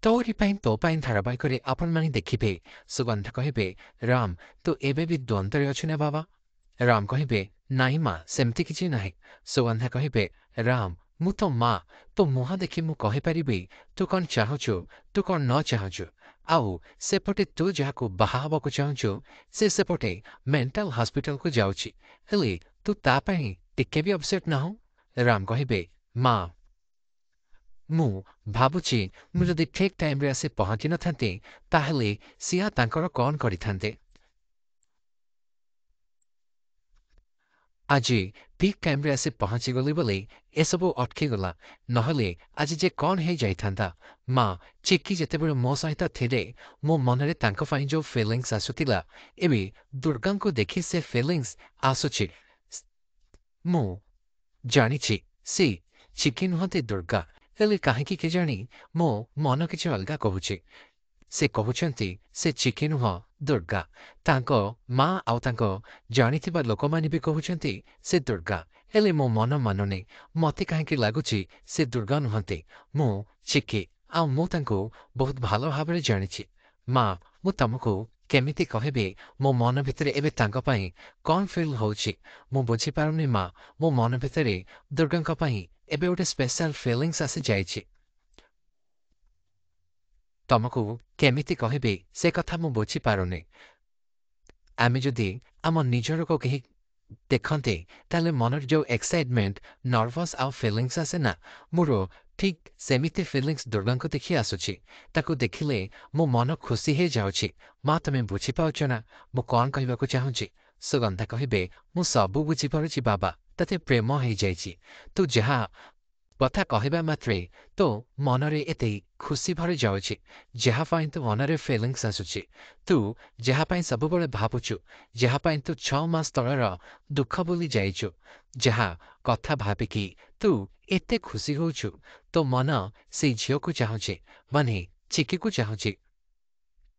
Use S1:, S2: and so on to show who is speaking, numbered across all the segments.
S1: ତୋରି ପାଇଁ ତୋ ପାଇଁ ଧାରାବାହିକରେ ଆପଣମାନେ ଦେଖିବେ ସୁଗନ୍ଧା କହିବେ ରାମ ତୁ ଏବେ ବି ଦ୍ୱନ୍ଦ୍ୱରେ ଅଛୁ ନା ବାବା? ରାମ କହିବେ ନାଇଁ ମା ସେମିତି କିଛି ନାହିଁ। ସୁଗନ୍ଧା କହିବେ ରାମ ମୁଁ ତ ମା, ତୋ ମୁହଁ ଦେଖି ମୁଁ କହିପାରିବି ତୁ କ'ଣ ଚାହୁଁଛୁ, ତୁ କ'ଣ ନ ଚାହୁଁଛୁ। ଆଉ ସେପଟେ ତୁ ଯାହାକୁ ବାହା ହେବାକୁ ଚାହୁଁଛୁ ସେ ସେପଟେ ମେଣ୍ଟାଲ ହସ୍ପିଟାଲକୁ ଯାଉଛି, ହେଲେ ତୁ ତା ପାଇଁ ଟିକେ ବି ଅପସେଟ୍ ନାହୁଁ। ରାମ କହିବେ ମା ମୁଁ ଭାବୁଛି ମୁଁ ଯଦି ଠିକ୍ ଟାଇମ୍ରେ ଆସି ପହଞ୍ଚି ନଥାନ୍ତି ତାହେଲେ ସିଆ ତାଙ୍କର କ'ଣ କରିଥାନ୍ତେ। ଆଜି ଠିକ୍ ଟାଇମ୍ରେ ଆସି ପହଞ୍ଚିଗଲି ବୋଲି ଏସବୁ ଅଟକିଗଲା, ନହେଲେ ଆଜି ଯେ କ'ଣ ହେଇଯାଇଥାନ୍ତା। ମା ଚିକି ଯେତେବେଳେ ମୋ ସହିତ ଥିଲେ ମୋ ମନରେ ତାଙ୍କ ପାଇଁ ଯେଉଁ ଫିଲିଂସ୍ ଆସୁଥିଲା ଏବେ ଦୁର୍ଗାଙ୍କୁ ଦେଖି ସେ ଫିଲିଂସ୍ ଆସୁଛି। ମୁଁ ଜାଣିଛି ସେ ଚିକି ନୁହନ୍ତି ଦୁର୍ଗା, ହେଲେ କାହିଁକି କେଜାଣି ମୋ ମନ କିଛି ଅଲଗା କହୁଛି। ସେ କହୁଛନ୍ତି ସେ ଚିକି ନୁହଁ ଦୁର୍ଗା। ତାଙ୍କ ମା ଆଉ ତାଙ୍କ ଜାଣିଥିବା ଲୋକମାନେ ବି କହୁଛନ୍ତି ସେ ଦୁର୍ଗା, ହେଲେ ମୋ ମନ ମାନୁନି। ମତେ କାହିଁକି ଲାଗୁଛି ସେ ଦୁର୍ଗା ନୁହନ୍ତି, ମୁଁ ଚିକି, ଆଉ ମୁଁ ତାଙ୍କୁ ବହୁତ ଭଲ ଭାବରେ ଜାଣିଛି। ମା ମୁଁ ତମକୁ କେମିତି କହିବି ମୋ ମନ ଭିତରେ ଏବେ ତାଙ୍କ ପାଇଁ କ'ଣ ଫିଲ୍ ହେଉଛି ମୁଁ ବୁଝିପାରୁନି। ମା ମୋ ମନ ଭିତରେ ଦୁର୍ଗାଙ୍କ ପାଇଁ ଏବେ ଗୋଟେ ସ୍ପେଶାଲ ଫିଲିଂସ୍ ଆସିଯାଇଛି। ତମକୁ କେମିତି କହିବି ସେ କଥା ମୁଁ ବୁଝିପାରୁନି। ଆମେ ଯଦି ଆମ ନିଜରକୁ କେହି ଦେଖନ୍ତେ ତାହେଲେ ମନରେ ଯେଉଁ ଏକ୍ସାଇଟମେଣ୍ଟ, ନର୍ଭସ୍ ଆଉ ଫିଲିଂସ୍ ଆସେ ନା, ମୋର ଠିକ୍ ସେମିତି ଫିଲିଂସ୍ ଦୁର୍ଗାଙ୍କୁ ଦେଖି ଆସୁଛି। ତାକୁ ଦେଖିଲେ ମୋ ମନ ଖୁସି ହେଇଯାଉଛି। ମା ତମେ ବୁଝିପାରୁଛ ନା ମୁଁ କ'ଣ କହିବାକୁ ଚାହୁଁଛି? ସୁଗନ୍ଧା କହିବେ ମୁଁ ସବୁ ବୁଝିପାରୁଛି ବାବା, ତତେ ପ୍ରେମ ହେଇଯାଇଛି। ତୁ ଯାହା କଥା କହିବା ମାତ୍ରେ ତୋ ମନରେ ଏତେ ଖୁସି ଭରି ଯାଉଛି, ଯାହା ପାଇଁ ତୋ ମନରେ ଫିଲିଂସ୍ ଆସୁଛି, ତୁ ଯାହା ପାଇଁ ସବୁବେଳେ ଭାବୁଛୁ, ଯାହା ପାଇଁ ତୁ 6 ମାସ ତଳର ଦୁଃଖ ଭୁଲି ଯାଇଛୁ, ଯାହା କଥା ଭାବିକି ତୁ ଏତେ ଖୁସି ହେଉଛୁ, ତୋ ମନ ସେଇ ଝିଅକୁ ଚାହୁଁଛି, ମାନେ ଚିକିକୁ ଚାହୁଁଛି।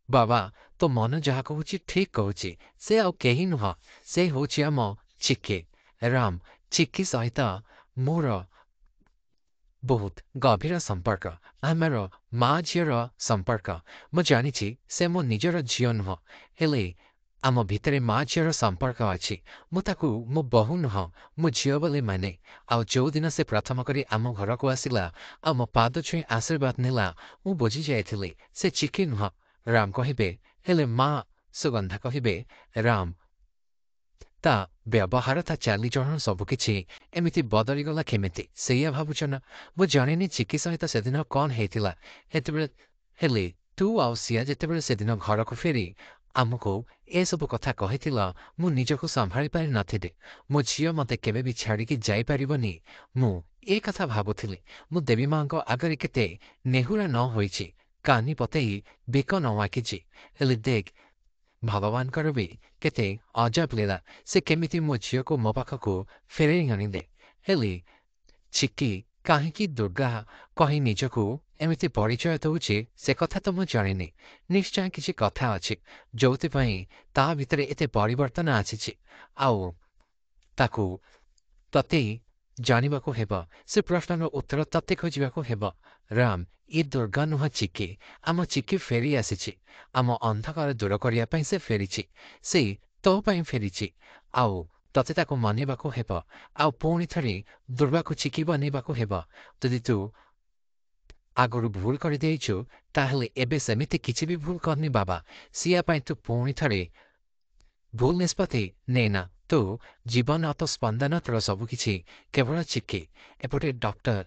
S1: ବାବା ତୋ ମନ ଯାହା କହୁଛି ଠିକ୍ କହୁଛି। ସେ ଆଉ କେହି ନୁହଁ, ସେ ହେଉଛି ଆମ ଚିକି। ରାମ ଚିକି ସହିତ ମୋର ବହୁତ ଗଭୀର ସମ୍ପର୍କ, ଆମର ମା ଝିଅର ସମ୍ପର୍କ। ମୁଁ ଜାଣିଛି ସେ ମୋ ନିଜର ଝିଅ ନୁହଁ, ହେଲେ ଆମ ଭିତରେ ମା ଝିଅର ସମ୍ପର୍କ ଅଛି। ମୁଁ ତାକୁ ମୋ ବୋହୂ ନୁହଁ, ମୁଁ ଝିଅ ବୋଲି ମାନେ। ଆଉ ଯେଉଁଦିନ ସେ ପ୍ରଥମ କରି ଆମ ଘରକୁ ଆସିଲା ଆଉ ମୋ ପାଦ ଛୁଇଁ ଆଶୀର୍ବାଦ ନେଲା, ମୁଁ ବୁଝି ଯାଇଥିଲି ସେ ଚିକି ନୁହଁ। ରାମ କହିବେ ହେଲେ ମା, ସୁଗନ୍ଧା କହିବେ ରାମ ତା ବ୍ୟବହାର, ତା ଚାଲିଚଳନ ସବୁକିଛି ଏମିତି ବଦଳିଗଲା କେମିତି ସେଇଆ ଭାବୁଛ ନା? ମୁଁ ଜାଣିନି ଚିକି ସହିତ ସେଦିନ କ'ଣ ହେଇଥିଲା। ହେତେବେଳେ ହେଲେ ତୁ ଆଉ ସିଆ ଯେତେବେଳେ ସେଦିନ ଘରକୁ ଫେରି ଆମକୁ ଏସବୁ କଥା କହିଥିଲ, ମୁଁ ନିଜକୁ ସମ୍ଭାଳି ପାରିନଥିଲି। ମୋ ଝିଅ ମୋତେ କେବେ ବି ଛାଡ଼ିକି ଯାଇପାରିବନି, ମୁଁ ଏ କଥା ଭାବୁଥିଲି। ମୁଁ ଦେବୀ ମାଙ୍କ ଆଗରେ କେତେ ନେହୁରା ନ ହୋଇଛି, କାନି ପତେଇ ବେକ ନ ଆଙ୍କିଛି, ହେଲେ ଦେଖ ଭଗବାନଙ୍କର ବି କେତେ ଅଜବ ଲୀଳା, ସେ କେମିତି ମୋ ଝିଅକୁ ମୋ ପାଖକୁ ଫେରାଇ ଆଣିଲେ। ହେଲେ ଚିକି କାହିଁକି ଦୁର୍ଗା କହି ନିଜକୁ ଏମିତି ପରିଚୟ ଦେଉଛି ସେ କଥା ତ ମୁଁ ଜାଣିନି। ନିଶ୍ଚୟ କିଛି କଥା ଅଛି ଯେଉଁଥିପାଇଁ ତା ଭିତରେ ଏତେ ପରିବର୍ତ୍ତନ ଆସିଛି, ଆଉ ତାକୁ ତତେ ଜାଣିବାକୁ ହେବ। ସେ ପ୍ରଶ୍ନର ଉତ୍ତର ତତେ ଖୋଜିବାକୁ ହେବ। ରାମ ଏ ଦୁର୍ଗା ନୁହଁ ଚିକି, ଆମ ଚିକି ଫେରି ଆସିଛି। ଆମ ଅନ୍ଧକାର ଦୂର କରିବା ପାଇଁ ସେ ଫେରିଛି, ସେ ତୋ ପାଇଁ ଫେରିଛି। ଆଉ ତତେ ତାକୁ ମାନିବାକୁ ହେବ, ଆଉ ପୁଣି ଥରେ ଦୁର୍ଗାକୁ ଚିକି ବନେଇବାକୁ ହେବ। ଯଦି ତୁ ଆଗରୁ ଭୁଲ କରିଦେଇଛୁ ତାହେଲେ ଏବେ ସେମିତି କିଛି ବି ଭୁଲ କରନି ବାବା। ସିଆ ପାଇଁ ତୁ ପୁଣି ଥରେ ଭୁଲ ନିଷ୍ପତ୍ତି ନେନା। ତୁ ଜୀବନ ତ ସ୍ପନ୍ଦନ ତୋର ସବୁକିଛି କେବଳ ଚିକି। ଏପଟେ ଡକ୍ଟର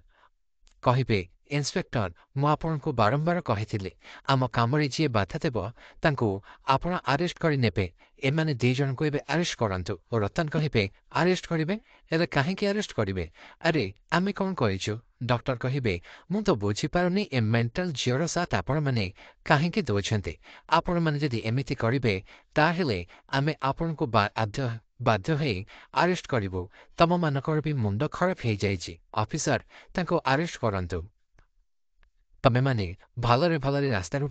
S1: କହିବେ ଇନ୍ସପେକ୍ଟର ମୁଁ ଆପଣଙ୍କୁ ବାରମ୍ବାର କହିଥିଲି ଆମ କାମରେ ଯିଏ ବାଧା ଦେବ ତାଙ୍କୁ ଆପଣ ଆରେଷ୍ଟ କରି ନେବେ। ଏମାନେ 2 ଜଣଙ୍କୁ ଏବେ ଆରେଷ୍ଟ କରନ୍ତୁ। ଓ ରତନ କହିବେ ଆରେଷ୍ଟ କରିବେ? ହେଲେ କାହିଁକି ଆରେଷ୍ଟ କରିବେ? ଆରେ ଆମେ କ'ଣ କରିଛୁ? ଡକ୍ଟର କହିବେ ମୁଁ ତ ବୁଝିପାରୁନି ଏ ମେଣ୍ଟାଲ ଝିଅର ସାଥ ଆପଣମାନେ କାହିଁକି ଦେଉଛନ୍ତି। ଆପଣମାନେ ଯଦି ଏମିତି କରିବେ ତାହେଲେ ଆମେ ଆପଣଙ୍କୁ ବାଧ୍ୟ ହୋଇ ଆରେଷ୍ଟ କରିବୁ। ତମମାନଙ୍କର ବି ମୁଣ୍ଡ ଖରାପ ହେଇଯାଇଛି। ଅଫିସର ତାଙ୍କୁ ଆରେଷ୍ଟ କରନ୍ତୁ। ତମେମାନେ ଭଲରେ ଭଲରେ ରାସ୍ତାରୁ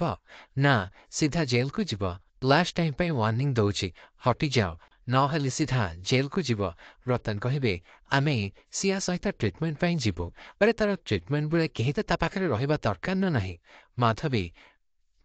S1: ନା ସିଧା ଜେଲକୁ ଯିବ। ଲାଷ୍ଟ ଟାଇମ୍ ପାଇଁ ୱାର୍ଣ୍ଣିଂ ଦଉଛି, ହଟିଯାଅ। ନହେଲେ ସିଧା ଜେଲ୍କୁ ଯିବ। ରତନ କହିବେ ଆମେ ସିଆ ସହିତ ଟ୍ରିଟମେଣ୍ଟ ପାଇଁ ଯିବୁ। ପରେ ତାର ଟ୍ରିଟମେଣ୍ଟ ବେଳେ କେହି ତ ତା ପାଖରେ ରହିବା ଦରକାର ନା ନାହିଁ। ମାଧବୀ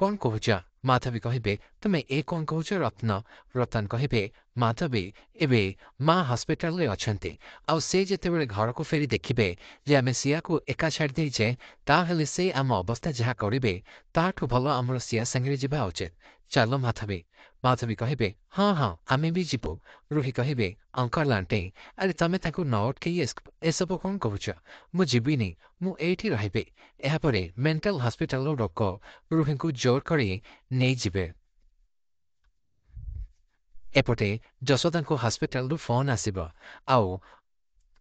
S1: କ'ଣ କହୁଛ? ମାଧବୀ କହିବେ ତୁମେ ଏ କ'ଣ କହୁଛ ରତ୍ନ? ରତନ କହିବେ ମାଧବୀ ଏବେ ମା ହସ୍ପିଟାଲରେ ଅଛନ୍ତି। ଆଉ ସେ ଯେତେବେଳେ ଘରକୁ ଫେରି ଦେଖିବେ ଯେ ଆମେ ସିଆକୁ ଏକା ଛାଡ଼ି ଦେଇଛେ, ତାହେଲେ ସେ ଆମ ଅବସ୍ଥା ଯାହା କରିବେ ତାଠୁ ଭଲ ଆମର ସିଆ ସାଙ୍ଗରେ ଯିବା ଉଚିତ। ଚାଲ ମାଧବୀ। ମାଧବୀ କହିବେ ହଁ ହଁ ଆମେ ବି ଯିବୁ। ରୁହି କହିବେ ଅଙ୍କଲ ଆଣ୍ଟି, ଆରେ ତମେ ତାଙ୍କୁ ନ ଅଟକେଇ ଏସବୁ କ'ଣ କହୁଛ? ମୁଁ ଯିବିନି, ମୁଁ ଏଇଠି ରହିବି। ଏହାପରେ ମେଣ୍ଟାଲ ହସ୍ପିଟାଲର ଲୋକ ରୁହିଙ୍କୁ ଜୋର କରି ନେଇଯିବେ। ଏପଟେ ଯଶୋଦାଙ୍କୁ ହସ୍ପିଟାଲରୁ ଫୋନ୍ ଆସିବ। ଆଉ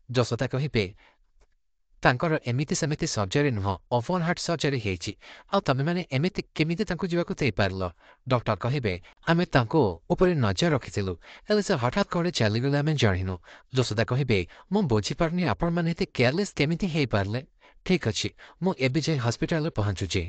S1: ଯଶୋଦା କହିବେ ତାଙ୍କର ଏମିତି ସେମିତି ସର୍ଜରୀ ନୁହଁ, ଓପନ୍ ହାର୍ଟ ସର୍ଜରୀ ହେଇଛି। ଆଉ ତମେମାନେ ଏମିତି କେମିତି ତାଙ୍କୁ ଯିବାକୁ ଦେଇପାରିଲ? ଡକ୍ଟର କହିବେ ଆମେ ତାଙ୍କୁ ଉପରେ ନଜର ରଖିଥିଲୁ, ହେଲେ ସେ ହଠାତ୍ କୁଆଡ଼େ ଚାଲିଗଲେ ଆମେ ଜାଣିନୁ। ଯଶୋଦା କହିବେ ମୁଁ ବୁଝିପାରୁନି ଆପଣମାନେ ଏତେ କେୟାରଲେସ୍ କେମିତି ହେଇପାରିଲେ? ଠିକ୍ ଅଛି, ମୁଁ ଏବେ ଯାଇ ହସ୍ପିଟାଲରେ ପହଞ୍ଚୁଛି।